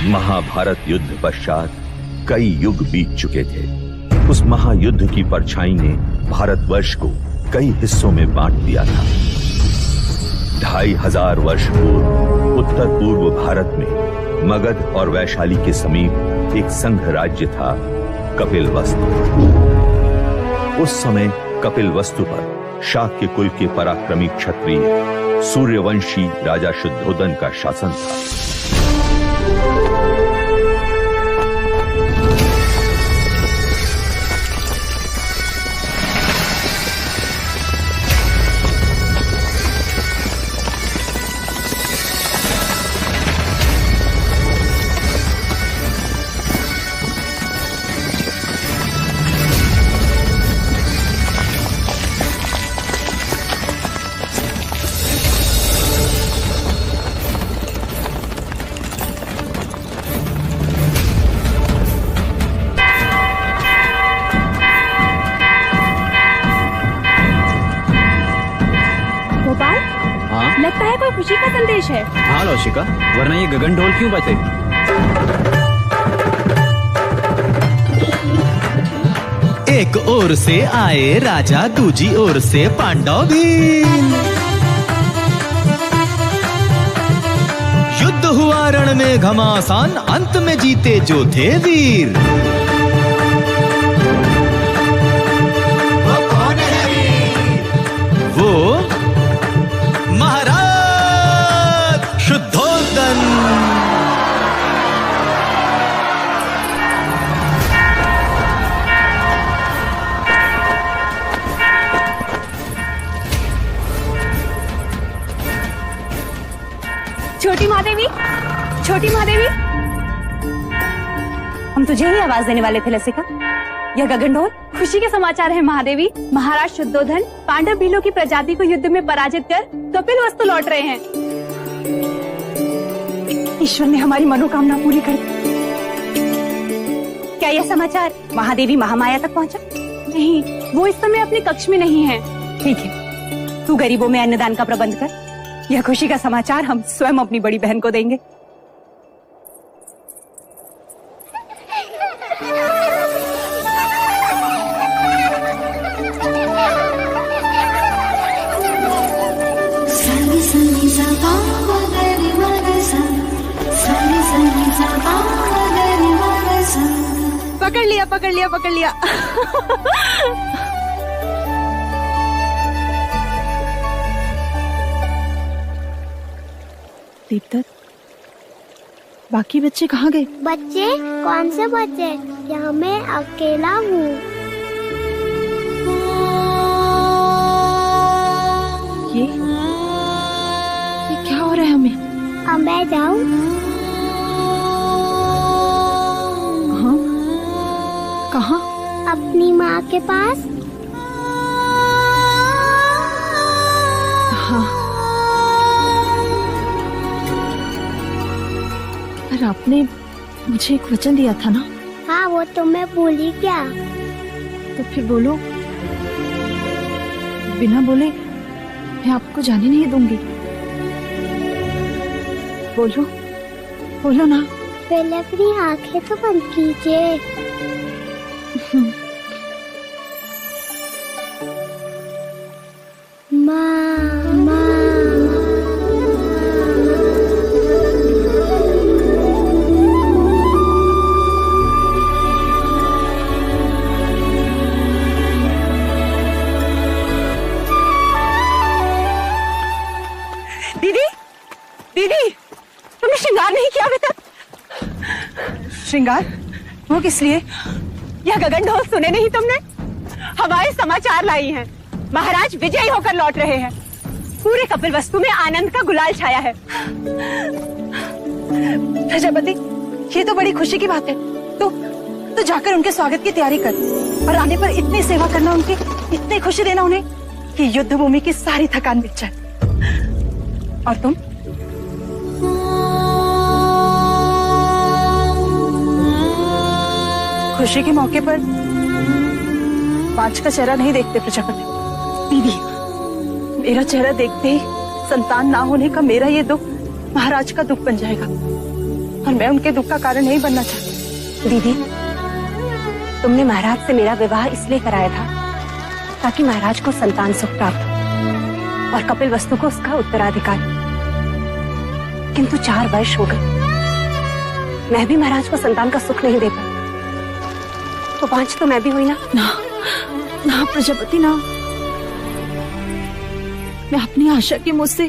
महाभारत युद्ध पश्चात कई युग बीत चुके थे। उस महायुद्ध की परछाई ने भारतवर्ष को कई हिस्सों में बांट दिया था। 2500 वर्ष पूर्व उत्तर पूर्व भारत में मगध और वैशाली के समीप एक संघ राज्य था, कपिलवस्तु। उस समय कपिलवस्तु पर शाक्य कुल के पराक्रमी क्षत्रिय सूर्यवंशी राजा शुद्धोधन का शासन था। लगता है कोई खुशी का संदेश है। हाँ लौशिका, वरना ये गगन ढोल क्यों बजे? एक ओर से आए राजा, दूजी ओर से पांडव भी। युद्ध हुआ रण में घमासान, अंत में जीते जो थे वीर। वो कौन है वीर? वो महाराज शुद्धोधन। छोटी महादेवी, छोटी महादेवी, हम तुझे ही आवाज देने वाले थे लसिका। यह गगन ढोल खुशी के समाचार है महादेवी। महाराज शुद्धोधन पांडव भीलों की प्रजाति को युद्ध में पराजित कर कपिलवस्तु लौट रहे हैं। ईश्वर ने हमारी मनोकामना पूरी कर दी। क्या यह समाचार महादेवी महामाया तक पहुंचा? नहीं, वो इस समय अपने कक्ष में नहीं है। ठीक है, तू गरीबों में अन्नदान का प्रबंध कर। यह खुशी का समाचार हम स्वयं अपनी बड़ी बहन को देंगे। पकड़ लिया, पकड़ लिया, पकड़ लिया। दीपदत्त, बाकी बच्चे कहाँ गए? बच्चे? कौन से बच्चे? यहाँ मैं अकेला हूँ। ये क्या हो रहा है हमें? अब मैं जाऊँ? कहाँ? अपनी माँ के पास। हाँ, पर आपने मुझे एक वचन दिया था ना? हाँ, वो तो मैं भूली क्या? तो फिर बोलो। बिना बोले मैं आपको जाने नहीं दूंगी। बोलो, बोलो ना। पहले अपनी आंखें तो बंद कीजिए। दीदी, दीदी, तुमने श्रृंगार नहीं किया अभी तक? श्रृंगार? वो किस लिए? यह गगन ढोल सुने नहीं तुमने? हमारे समाचार लाई हैं। महाराज विजयी होकर लौट रहे हैं। पूरे कपिलवस्तु में आनंद का गुलाल छाया है। प्रजापति, ये तो बड़ी खुशी की बात है। तो जाकर उनके स्वागत की तैयारी कर और आने पर इतनी सेवा करना, उनकी इतनी खुशी देना उन्हें कि युद्ध भूमि की सारी थकान मिट जाए। और तुम? खुशी के मौके पर पांच का चेहरा नहीं देखते प्रजापति। दीदी, मेरा चेहरा देखते ही संतान ना होने का मेरा ये दुख महाराज का दुख बन जाएगा और मैं उनके दुख का कारण नहीं बनना चाहती। दीदी, तुमने महाराज से मेरा विवाह इसलिए कराया था ताकि महाराज को संतान सुख प्राप्त हो और कपिल वस्तु को उसका उत्तराधिकार। किंतु 4 वर्ष हो गए, मैं भी महाराज को संतान का सुख नहीं दे पाई, तो 5 तो मैं भी हुई ना। ना प्रजापति ना, मैं अपनी आशा के मुंह से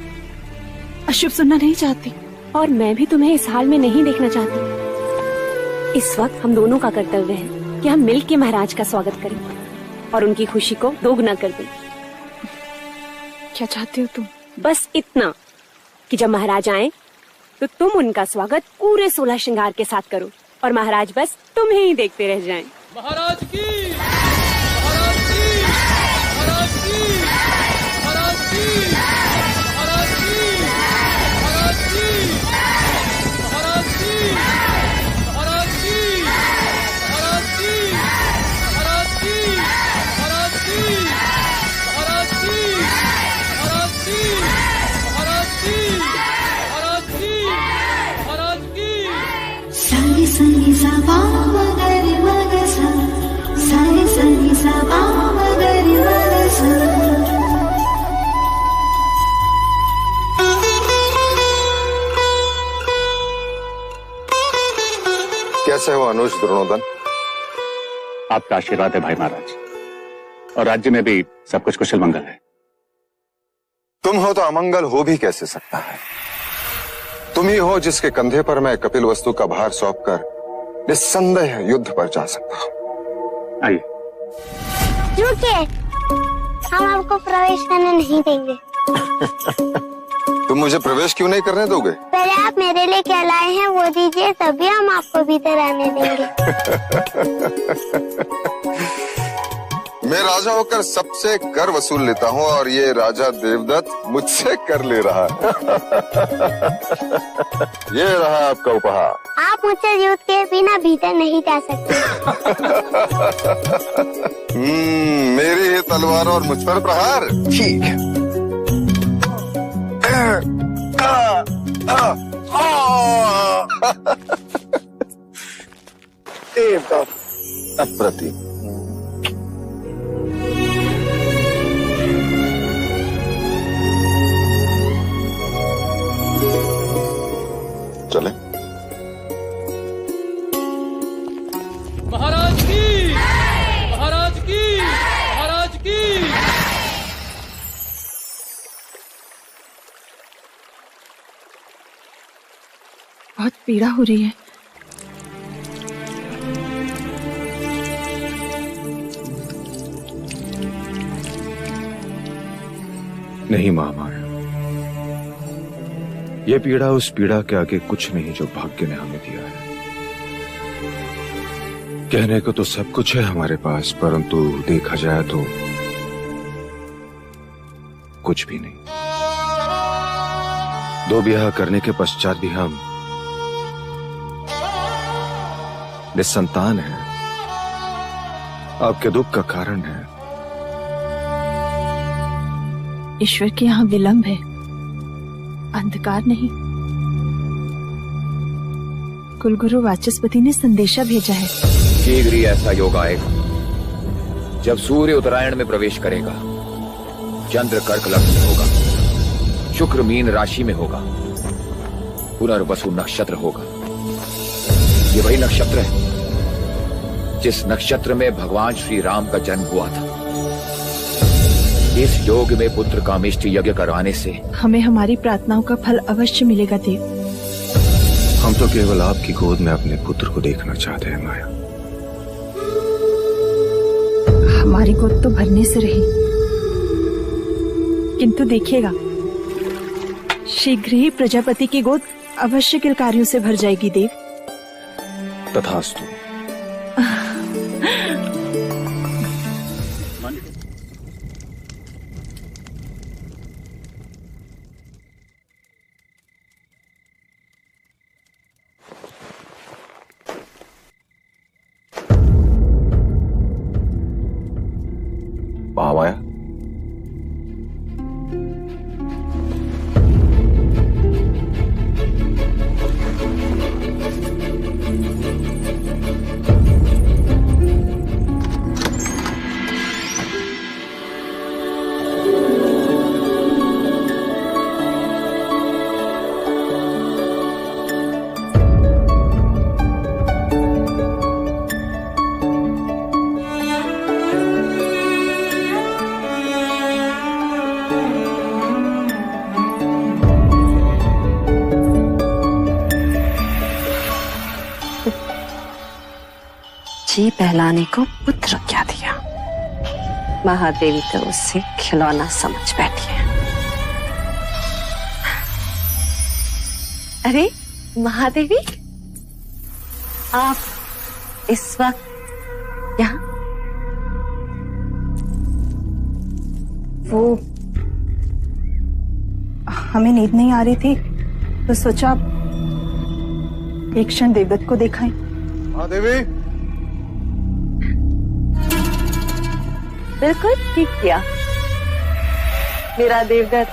अशुभ सुनना नहीं चाहती। और मैं भी तुम्हें इस हाल में नहीं देखना चाहती। इस वक्त हम दोनों का कर्तव्य है कि हम मिल के महाराज का स्वागत करें और उनकी खुशी को दोगुना कर दें। क्या चाहती हो तुम? बस इतना कि जब महाराज आए तो तुम उनका स्वागत पूरे 16 श्रृंगार के साथ करो और महाराज बस तुम्हें ही देखते रह जाएं। महाराज की, महाराज की, महाराज की, महाराज की, महाराज की, महाराज की, महाराज की, महाराज की, महाराज की, महाराज की, महाराज की, महाराज की, महाराज की, महाराज की, महाराज की, महाराज की। सारी संगी सा मगरी मगसा, सारी संगी सा मगरी मगसा। कैसे हो अनुज द्रोणोदन? आपका आशीर्वाद है भाई महाराज, और राज्य में भी सब कुछ कुशल मंगल है। तुम हो तो अमंगल हो भी कैसे सकता है? तुम ही हो जिसके कंधे पर मैं कपिल वस्तु का भार सौंपकर निस्संदेह युद्ध पर जा सकता हूं। आइए। रुकिए, हम आपको प्रवेश करने नहीं देंगे। तुम मुझे प्रवेश क्यों नहीं करने दोगे? पहले आप मेरे लिए क्या लाए हैं वो दीजिए, तभी हम आपको भीतर आने देंगे। मैं राजा होकर सबसे कर वसूल लेता हूँ और ये राजा देवदत्त मुझसे कर ले रहा है। ये रहा आपका उपहार। आप मुझसे युद्ध के बिना भीतर नहीं जा सकते। मेरी ही तलवार और मुझ पर प्रहार। ठीक है। अप्रतिम। चले। महाराज की, महाराज की, महाराज की। बहुत पीड़ा हो रही है। नहीं महामाया, ये पीड़ा उस पीड़ा के आगे कुछ नहीं जो भाग्य ने हमें दिया है। कहने को तो सब कुछ है हमारे पास, परंतु देखा जाए तो कुछ भी नहीं। 2 ब्याह करने के पश्चात भी हम निसंतान हैं। आपके दुख का कारण है। ईश्वर के यहाँ विलंब है, अंधकार नहीं। कुलगुरु वाचस्पति ने संदेशा भेजा है। शीघ्र ही ऐसा योग आएगा जब सूर्य उत्तरायण में प्रवेश करेगा, चंद्र कर्क लग्न में होगा, शुक्र मीन राशि में होगा, पुनर्वसु नक्षत्र होगा। ये वही नक्षत्र है जिस नक्षत्र में भगवान श्री राम का जन्म हुआ था। इस योग में पुत्र कामेष्टि यज्ञ करवाने से हमें हमारी प्रार्थनाओं का फल अवश्य मिलेगा देव। हम तो केवल आपकी गोद में अपने पुत्र को देखना चाहते हैं माया। हमारी गोद तो भरने से रही, किंतु देखिएगा शीघ्र ही प्रजापति की गोद अवश्य किलकारियों से भर जाएगी देव। तथास्तु। महामाया, जी बहलाने को पुत्र क्या दिया, महादेवी तो उससे खिलौना समझ बैठी है। अरे महादेवी, आप इस वक्त यहाँ? वो हमें नींद नहीं आ रही थी तो सोचा एक क्षण देवदत्त को दिखाएं। महादेवी, बिल्कुल ठीक किया। मेरा देवदत्त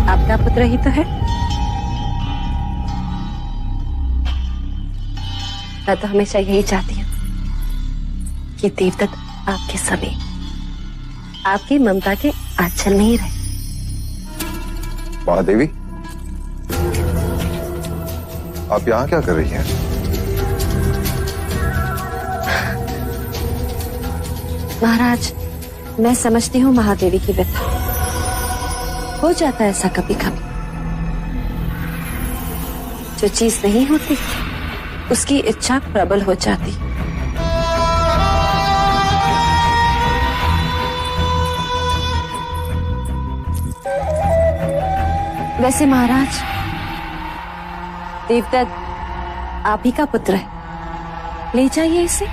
आपका पुत्र ही तो है। मैं तो हमेशा यही चाहती हूँ कि देवदत्त आपके समीप, आपकी ममता के आंचल में ही रहे। महादेवी, आप यहाँ क्या कर रही हैं? महाराज, मैं समझती हूँ महादेवी की व्यथा। हो जाता है ऐसा कभी कभी। जो चीज नहीं होती उसकी इच्छा प्रबल हो जाती। वैसे महाराज, देवदत्त आप ही का पुत्र है, ले जाइए इसे।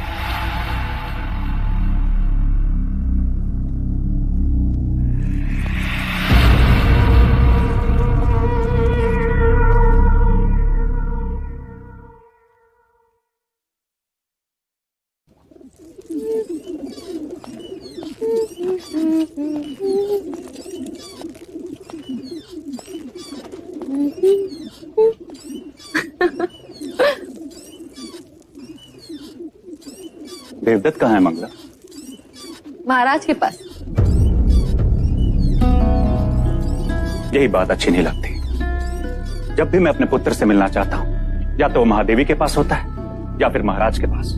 देवदत्त कहाँ है मंगला? महाराज के पास। यही बात अच्छी नहीं लगती। जब भी मैं अपने पुत्र से मिलना चाहता हूँ, या तो वो महादेवी के पास होता है या फिर महाराज के पास।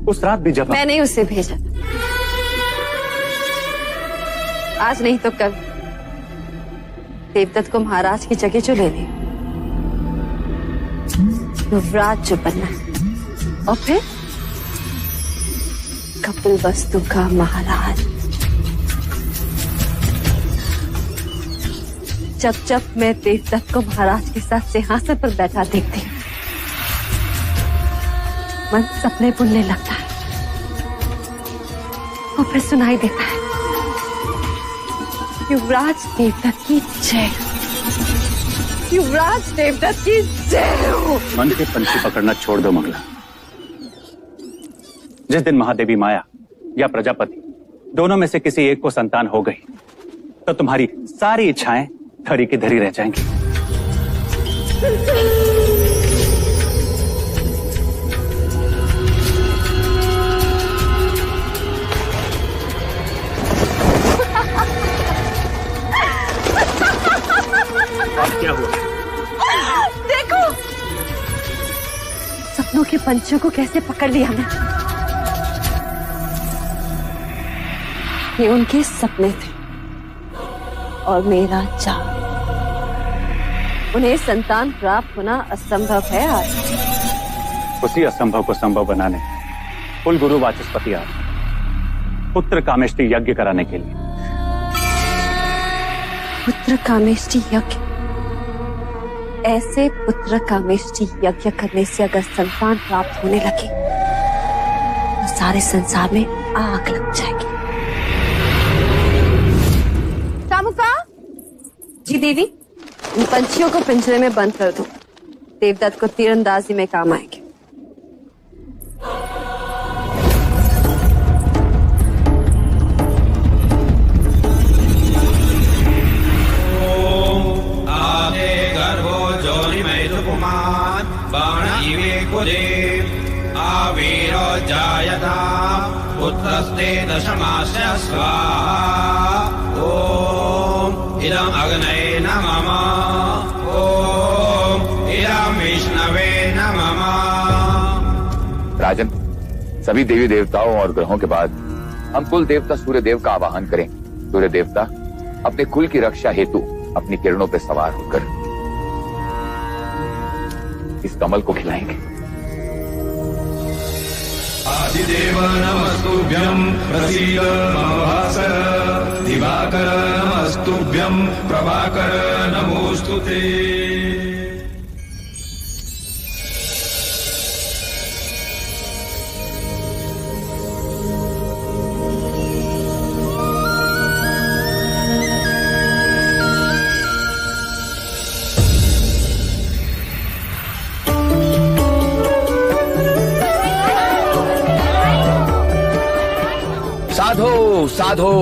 उस रात भी जब मैंने उसे भेजा था, आज नहीं तो कल देवदत्त को महाराज की जगह जो ले ले, युवराज जो बनना है, और फिर कपिल वस्तु का महाराज। जब जब मैं देवदत्त को महाराज के साथ सिंहासन पर बैठा देखती हूँ, मन सपने बुनने लगता है और फिर सुनाई देता है, युवराज देवदत्त की जय, युवराज देवदत्त की जय हो। मन के पंछी पकड़ना छोड़ दो मंगला। जिस दिन महादेवी माया या प्रजापति दोनों में से किसी एक को संतान हो गई, तो तुम्हारी सारी इच्छाएं धरी की धरी रह जाएंगी। अब क्या हुआ? देखो, सपनों के पंछियों को कैसे पकड़ लिया मैं। ये उनके सपने थे और मेरा चाव। उन्हें संतान प्राप्त होना असंभव है आज। उसी असंभव को संभव बनाने कुल गुरु वाचस्पति आए पुत्र कामेष्टि यज्ञ कराने के लिए। पुत्र कामेष्टि यज्ञ? ऐसे पुत्र कामेष्टि यज्ञ करने से अगर संतान प्राप्त होने लगे तो सारे संसार में आग लग जाएगी। कामुका जी देवी, इन पंछियों को पिंजरे में बंद कर दो। देवदत्त को तीरंदाजी में काम आएंगे। आवीरो जायता पुत्रस्ते दशमास्य स्वाहा ओम इदं अग्नये नमः ओम इदं विष्णवे नमः। राजन, सभी देवी देवताओं और ग्रहों के बाद हम कुल देवता सूर्य देव का आवाहन करें। सूर्य देवता अपने कुल की रक्षा हेतु अपनी किरणों पर सवार होकर इस कमल को खिलाएंगे। आदिदेव नमस्तुभ्यं प्रसीद मम भास्कर दिवाकर नमस्तुभ्यं प्रभाकर नमोस्तुते। साधो साधो,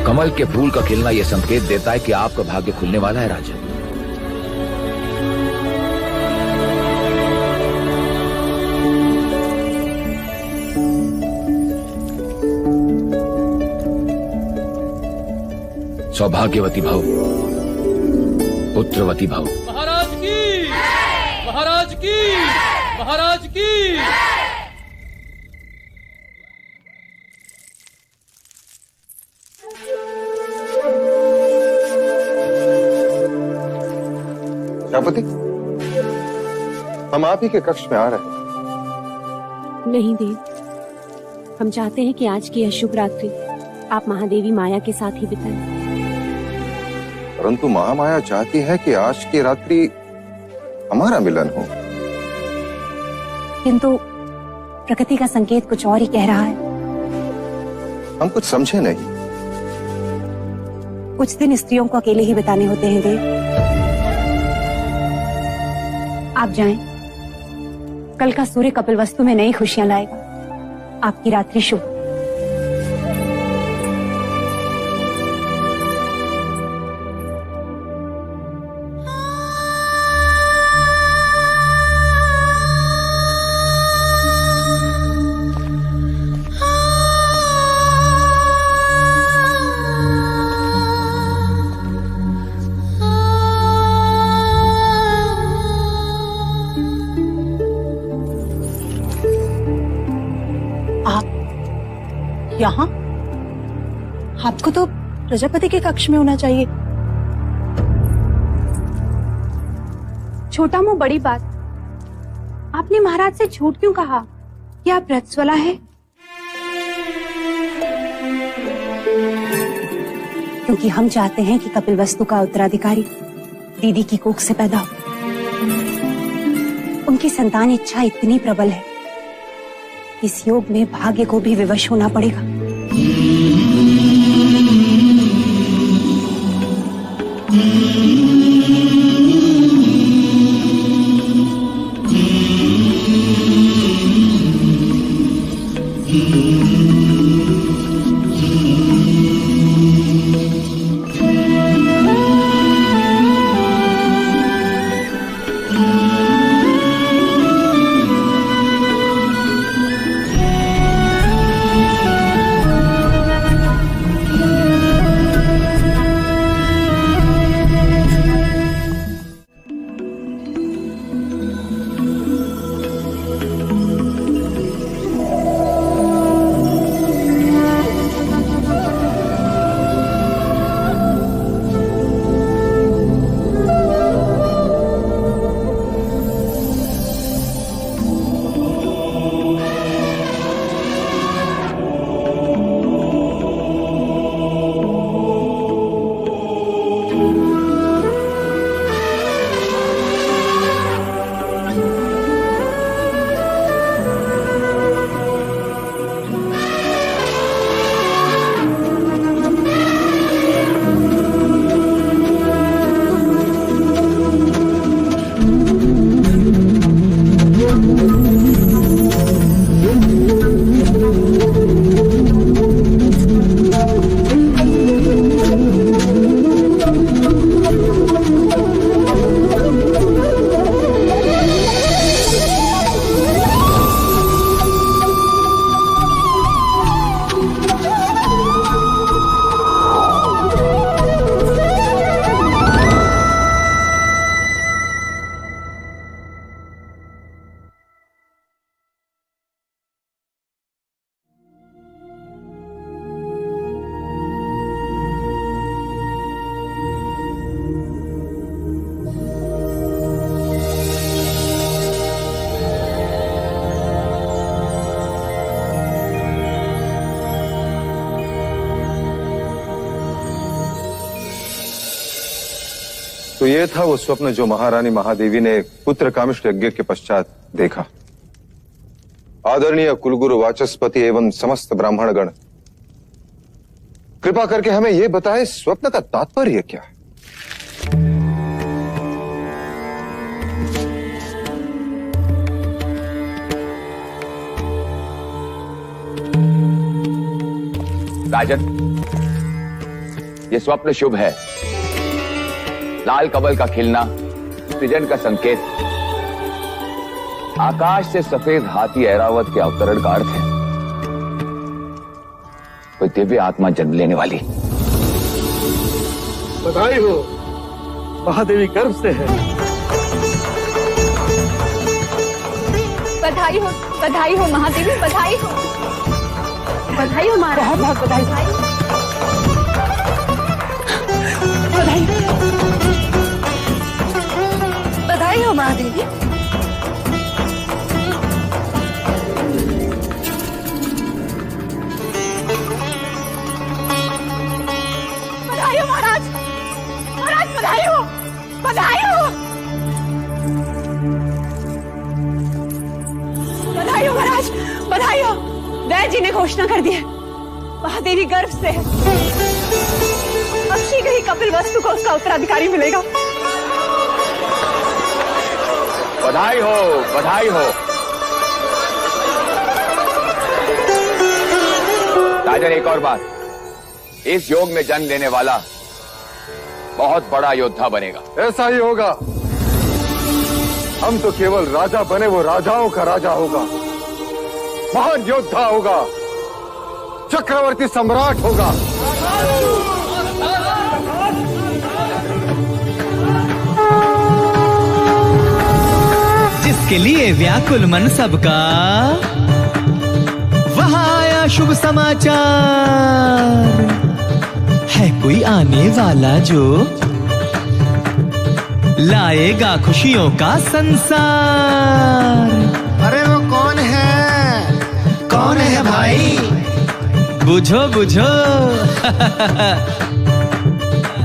कमल के फूल का खिलना यह संकेत देता है कि आपका भाग्य खुलने वाला है राजन। सौभाग्यवती भव, पुत्रवती भव। महाराज की, महाराज की, महाराज की। प्रजापति, हम आप ही के कक्ष में आ रहे हैं। नहीं देव, हम चाहते हैं कि आज की यह शुभ रात्रि आप महादेवी माया के साथ ही बिताएं। परंतु महामाया चाहती है कि आज की रात्रि हमारा मिलन हो। किंतु प्रकृति का संकेत कुछ और ही कह रहा है। हम कुछ समझे नहीं। कुछ दिन स्त्रियों को अकेले ही बिताने होते हैं देव। आप जाएं, कल का सूर्य कपिलवस्तु में नई खुशियां लाएगा। आपकी रात्रि शुभ। यहाँ? आपको तो प्रजापति के कक्ष में होना चाहिए। छोटा मुंह बड़ी बात। आपने महाराज से झूठ क्यों कहा कि आप रजस्वला है? क्योंकि हम चाहते हैं कि कपिलवस्तु का उत्तराधिकारी दीदी की कोख से पैदा हो। उनकी संतान इच्छा इतनी प्रबल है, इस योग में भाग्य को भी विवश होना पड़ेगा। तो ये था वो स्वप्न जो महारानी महादेवी ने पुत्र कामिष्ठ यज्ञ के पश्चात देखा। आदरणीय कुलगुरु वाचस्पति एवं समस्त ब्राह्मणगण, कृपा करके हमें यह बताएं स्वप्न का तात्पर्य क्या है? राजन, ये स्वप्न शुभ है। लाल कमल का खिलना सृजन का संकेत, आकाश से सफेद हाथी ऐरावत के अवतरण का अर्थ है। कोई दिव्य आत्मा जन्म लेने वाली। बधाई हो, महादेवी गर्भ से है। बधाई हो महादेवी, बधाई हो महाराज, बहुत बधाई। बधाई हो महादेवी। बधाई हो महाराज, बधाई हो। बधाई हो महाराज, बधाई हो। वैद्य जी ने घोषणा कर दी है, महादेवी गर्भ से है। अब शीघ्र ही कपिल वस्तु को उसका उत्तराधिकारी मिलेगा। बधाई हो, बधाई हो। राजन, एक और बात, इस योग में जन्म लेने वाला बहुत बड़ा योद्धा बनेगा। ऐसा ही होगा। हम तो केवल राजा बने, वो राजाओं का राजा होगा, महान योद्धा होगा, चक्रवर्ती सम्राट होगा। जिसके लिए व्याकुल मन सबका, वहां आया शुभ समाचार। है कोई आने वाला जो लाएगा खुशियों का संसार। अरे वो कौन है? कौन है भाई? बुझो बुझो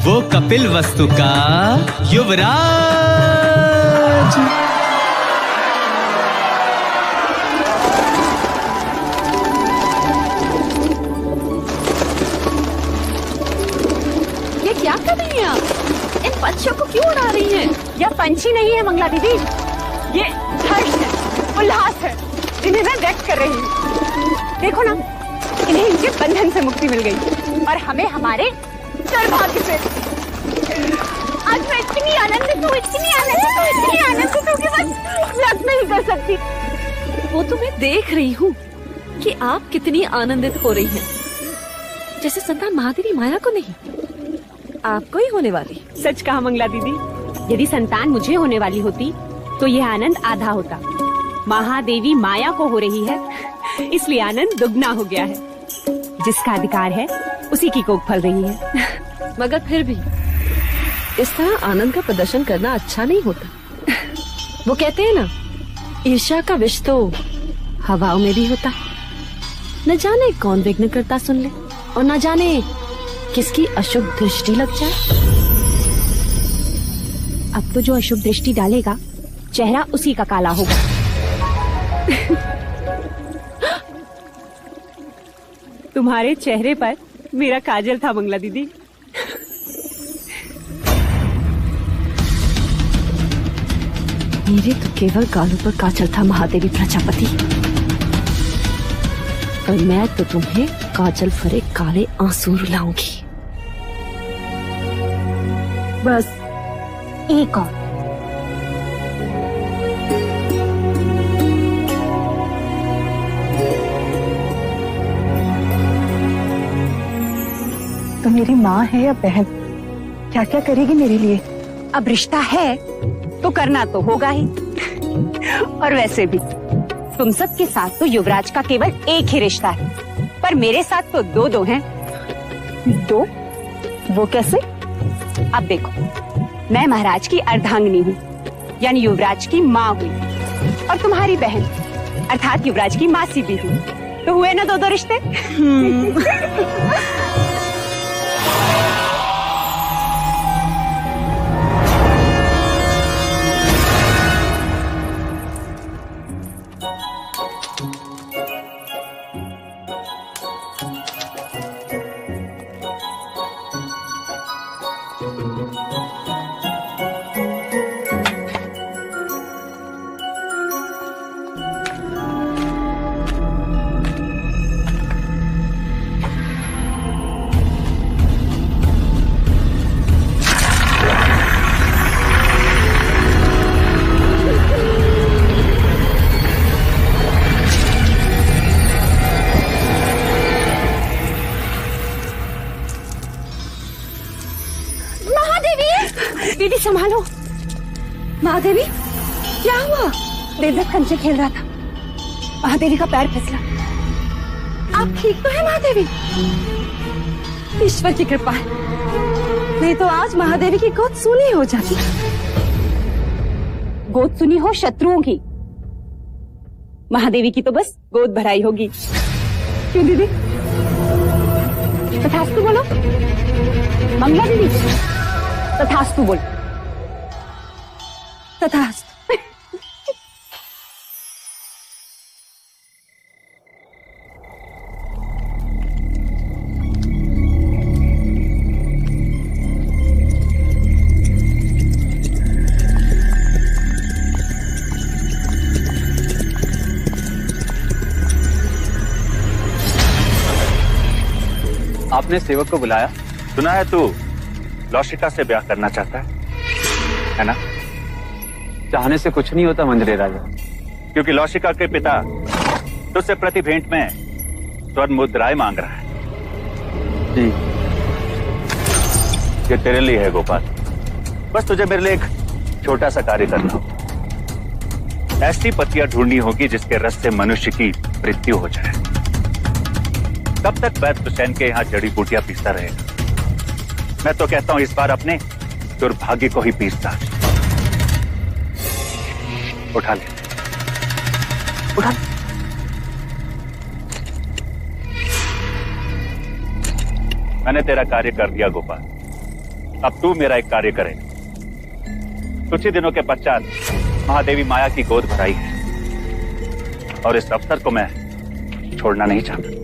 वो कपिल वस्तु का युवराज। ये क्या कर रही हैं आप? इन पंछियों को क्यों उड़ा रही हैं? यह पंछी नहीं है मंगला दीदी, ये हर्ष है, उल्लास है, जिन्हें मैं व्यक्त कर रही हूँ। देखो ना, इन्हें इनके बंधन से मुक्ति मिल गई और हमें हमारे दुर्भाग्य से। आज मैं इतनी आनंदित हूँ कि बस व्यक्त नहीं कर सकती। वो तो मैं देख रही हूँ कि आप कितनी आनंदित हो रही हैं, जैसे संतान महादेवी माया को नहीं, आपको ही होने वाली। सच कहा मंगला दीदी, यदि संतान मुझे होने वाली होती तो यह आनंद आधा होता। महादेवी माया को हो रही है, इसलिए आनंद दुगना हो गया है। जिसका अधिकार है उसी की कोख फल रही है। मगर फिर भी इस तरह आनंद का प्रदर्शन करना अच्छा नहीं होता। वो कहते हैं ना, ईर्ष्या का विष तो हवाओं में भी होता है। न जाने कौन विघ्न करता सुन ले, और न जाने किसकी अशुभ दृष्टि लग जाए। अब तो जो अशुभ दृष्टि डालेगा, चेहरा उसी का काला होगा। तुम्हारे चेहरे पर मेरा काजल था मंगला दीदी। मेरे तो केवल गालों पर काजल था महादेवी प्रजापति, और मैं तो तुम्हें काजल भरे काले आंसू रुलाऊंगी। बस एक और। तो मेरी माँ है या बहन, क्या क्या करेगी मेरे लिए? अब रिश्ता है तो करना तो होगा ही। और वैसे भी तुम सबके साथ तो युवराज का केवल एक ही रिश्ता है, पर मेरे साथ तो दो हैं। दो? वो कैसे? अब देखो, मैं महाराज की अर्धांगिनी हूँ, यानी युवराज की माँ हुई, और तुम्हारी बहन अर्थात युवराज की मासी भी हूँ। तो हुए ना दो रिश्ते। संभालो। महादेवी, क्या हुआ? देवदत्त कंचे खेल रहा था, महादेवी का पैर फिसला। आप ठीक तो है महादेवी? ईश्वर की कृपा है, नहीं तो आज महादेवी की गोद सूनी हो जाती। गोद सुनी हो शत्रुओं की, महादेवी की तो बस गोद भराई होगी। क्यों दीदी? तथास्तु बोलो। मंगला दीदी, तथास्तु बोल। तथास्तु। आपने सेवक को बुलाया? सुना है तू लौशिका से ब्याह करना चाहता है ना? चाहने से कुछ नहीं होता मंजरे राजा, क्योंकि लौशिका के पिता तुझसे प्रति भेंट में स्वर्ण मुद्राएं मांग रहा है। जी। ये तेरे लिए है गोपाल, बस तुझे मेरे लिए एक छोटा सा कार्य करना होगा। ऐसी पत्तियां ढूंढनी होगी जिसके रस से मनुष्य की मृत्यु हो जाए। तब तक वैद्य हुसैन के यहाँ जड़ी बूटियां पीसता रहेगा। मैं तो कहता हूं इस बार अपने दुर्भाग्य को ही पीसता। उठा ले, उठा। मैंने तेरा कार्य कर दिया गोपाल, अब तू मेरा एक कार्य करे। कुछ ही दिनों के पश्चात महादेवी माया की गोद भराई है और इस अवसर को मैं छोड़ना नहीं चाहता।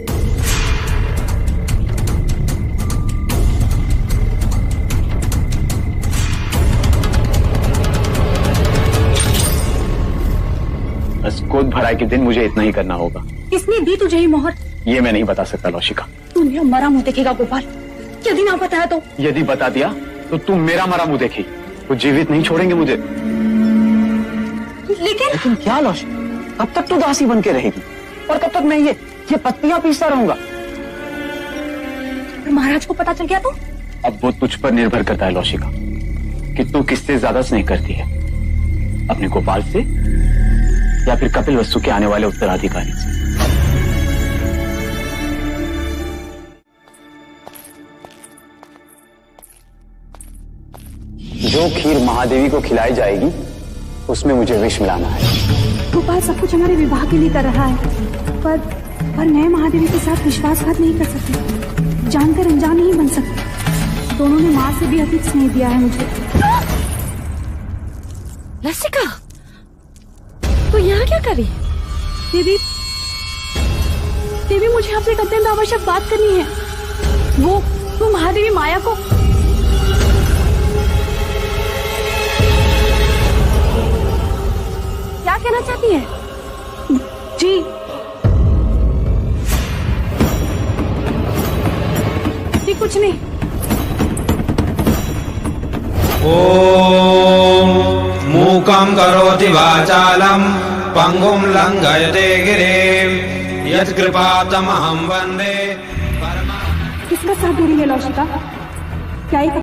बस गोद भराई के दिन मुझे इतना ही करना होगा। किसने दी तुझे ये मोहर? ये मैं नहीं बता सकता लौशिका। तू मेरा मरा मुंह देखेगा गोपाल, यदि ना बताया तो? यदि बता दिया तो तुम मेरा मरा मुंह देखी, तो जीवित नहीं छोड़ेंगे मुझे। लेकिन क्या लौशिका, कब तक तू दासी बन के रहेगी और कब तक मैं ये पत्तियां पीसता रहूंगा? महाराज को पता चल गया तो? अब वो तुझ पर निर्भर करता है लौशिका कि तू किससे ज्यादा स्नेह करती है, अपने गोपाल से या फिर कपिल वस्तु के आने वाले उत्तराधिकारी से। जो खीर महादेवी को खिलाई जाएगी उसमें मुझे विष मिलाना है। गोपाल सब कुछ हमारे विवाह के लिए कर रहा है, पर मैं महादेवी के साथ विश्वासघात नहीं कर सकती, जानकर अनजान नहीं बन सकती। दोनों ने मां से भी अधिक स्नेह दिया है मुझे। लसिका, तो यहाँ क्या करी? देवी मुझे आपसे एक अत्यंत आवश्यक बात करनी है। वो महादेवी माया को क्या कहना चाहती है? जी कुछ नहीं। ओम मूकं करोति वाचालं पंगुं लंघयते गिरिं यत्कृपातमहं वन्दे। किसका साथ दे रही है लौशिका? क्या